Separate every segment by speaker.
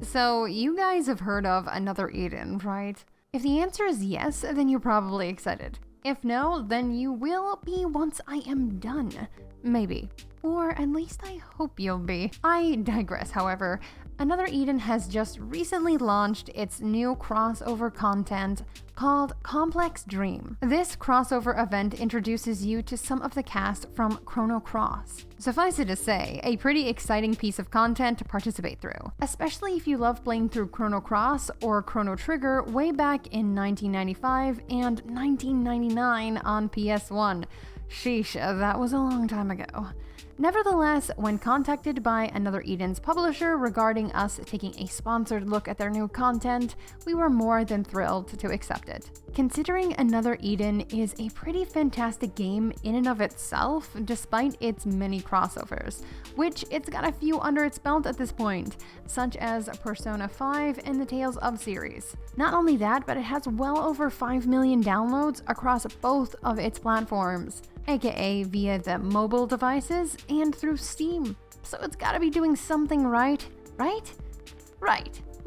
Speaker 1: So, you guys have heard of Another Eden, right? If the answer is yes, then you're probably excited. If no, then you will be once I am done. Maybe. Or at least I hope you'll be. I digress, however. Another Eden has just recently launched its new crossover content called Complex Dream. This crossover event introduces you to some of the cast from Chrono Cross. Suffice it to say, a pretty exciting piece of content to participate through, especially if you love playing through Chrono Cross or Chrono Trigger way back in 1995 and 1999 on PS1. Sheesh, that was a long time ago. Nevertheless, when contacted by Another Eden's publisher regarding us taking a sponsored look at their new content, we were more than thrilled to accept it. Considering Another Eden is a pretty fantastic game in and of itself, despite its many crossovers, which it's got a few under its belt at this point, such as Persona 5 and the Tales of series. Not only that, but it has well over 5 million downloads across both of its platforms, aka via the mobile devices and through Steam. So it's gotta be doing something right? Right.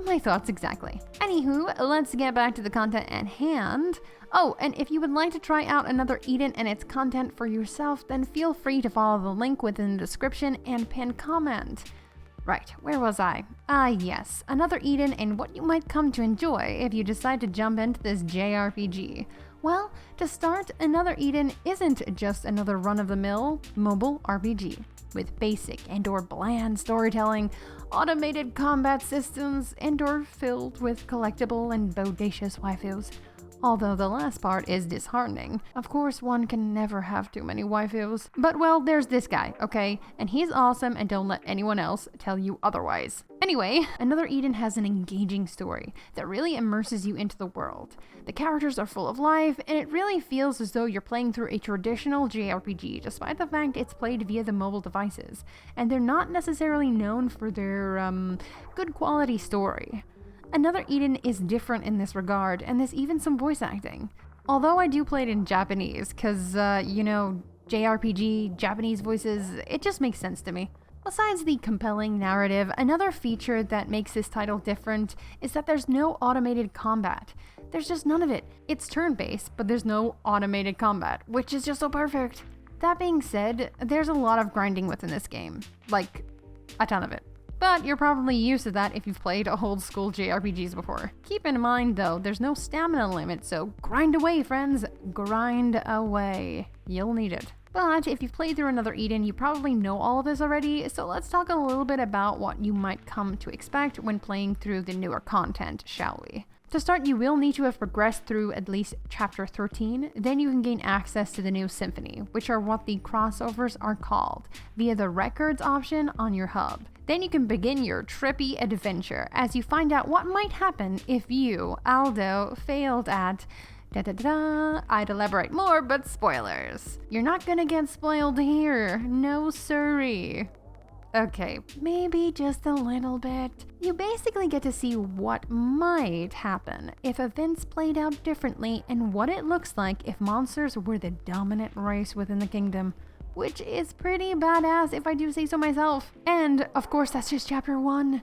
Speaker 1: My thoughts exactly. Anywho, let's get back to the content at hand. Oh, and if you would like to try out Another Eden and its content for yourself, then feel free to follow the link within the description and pinned comment. Right, where was I? Yes, Another Eden and what you might come to enjoy if you decide to jump into this JRPG. Well, to start, Another Eden isn't just another run-of-the-mill mobile RPG. With basic and/or bland storytelling, automated combat systems, and/or filled with collectible and bodacious waifus. Although the last part is disheartening. Of course, one can never have too many waifus. But well, there's this guy, okay? And he's awesome, and don't let anyone else tell you otherwise. Anyway, Another Eden has an engaging story that really immerses you into the world. The characters are full of life, and it really feels as though you're playing through a traditional JRPG, despite the fact it's played via the mobile devices. And they're not necessarily known for their, good quality story. Another Eden is different in this regard, and there's even some voice acting. Although I do play it in Japanese, cause, JRPG, Japanese voices, it just makes sense to me. Besides the compelling narrative, another feature that makes this title different is that there's no automated combat. There's just none of it. It's turn-based, but there's no automated combat, which is just so perfect. That being said, there's a lot of grinding within this game. Like, a ton of it. But you're probably used to that if you've played old school JRPGs before. Keep in mind though, there's no stamina limit, so grind away, friends. Grind away. You'll need it. But if you've played through Another Eden, you probably know all of this already, so let's talk a little bit about what you might come to expect when playing through the newer content, shall we? To start, you will need to have progressed through at least Chapter 13, then you can gain access to the new Symphony, which are what the crossovers are called, via the Records option on your hub. Then you can begin your trippy adventure as you find out what might happen if you, Aldo, failed at I'd elaborate more, but spoilers. You're not gonna get spoiled here, no siree. Okay, maybe just a little bit. You basically get to see what might happen if events played out differently and what it looks like if monsters were the dominant race within the kingdom. Which is pretty badass if I do say so myself. And, of course, that's just Chapter 1.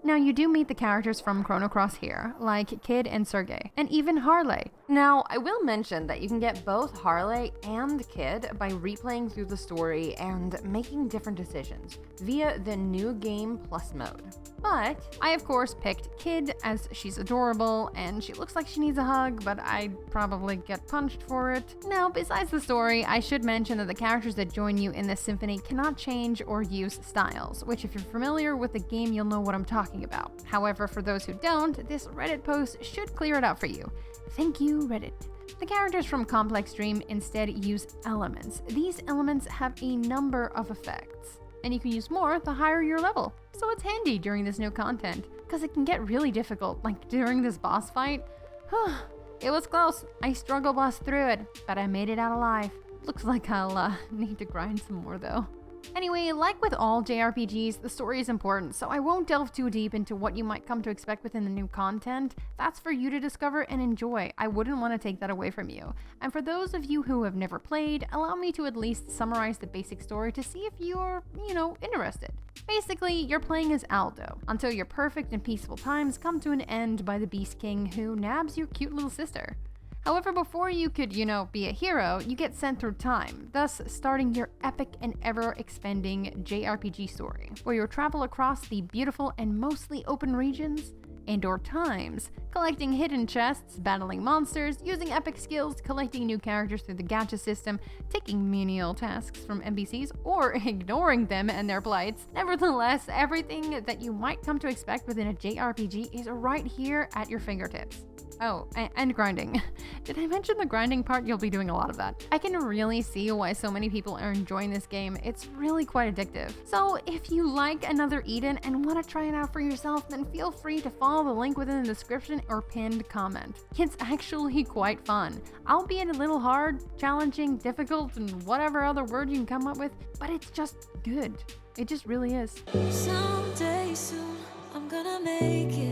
Speaker 1: Now, you do meet the characters from Chrono Cross here, like Kid and Sergei, and even Harley. Now, I will mention that you can get both Harley and Kid by replaying through the story and making different decisions via the New Game Plus mode. But I, of course, picked Kid as she's adorable and she looks like she needs a hug, but I'd probably get punched for it. Now, besides the story, I should mention that the characters that join you in this symphony cannot change or use styles, which if you're familiar with the game, you'll know what I'm talking about. However, for those who don't, this Reddit post should clear it up for you. Thank you, Reddit. The characters from Complex Dream instead use elements. These elements have a number of effects, and you can use more the higher your level. So it's handy during this new content, because it can get really difficult, like during this boss fight. It was close. I struggle bossed through it, but I made it out alive. Looks like I'll need to grind some more though. Anyway, like with all JRPGs, the story is important, so I won't delve too deep into what you might come to expect within the new content. That's for you to discover and enjoy. I wouldn't want to take that away from you. And for those of you who have never played, allow me to at least summarize the basic story to see if you're, interested. Basically, you're playing as Aldo, until your perfect and peaceful times come to an end by the Beast King who nabs your cute little sister. However, before you could, be a hero, you get sent through time, thus starting your epic and ever-expanding JRPG story, where you'll travel across the beautiful and mostly open regions and/or times, collecting hidden chests, battling monsters, using epic skills, collecting new characters through the gacha system, taking menial tasks from NPCs, or ignoring them and their plights. Nevertheless, everything that you might come to expect within a JRPG is right here at your fingertips. Oh, and grinding. Did I mention the grinding part? You'll be doing a lot of that. I can really see why so many people are enjoying this game. It's really quite addictive. So if you like Another Eden and want to try it out for yourself, then feel free to follow the link within the description or pinned comment. It's actually quite fun, albeit a little hard, challenging, difficult, and whatever other word you can come up with, but it's just good. It just really is.
Speaker 2: Someday soon, I'm gonna make it.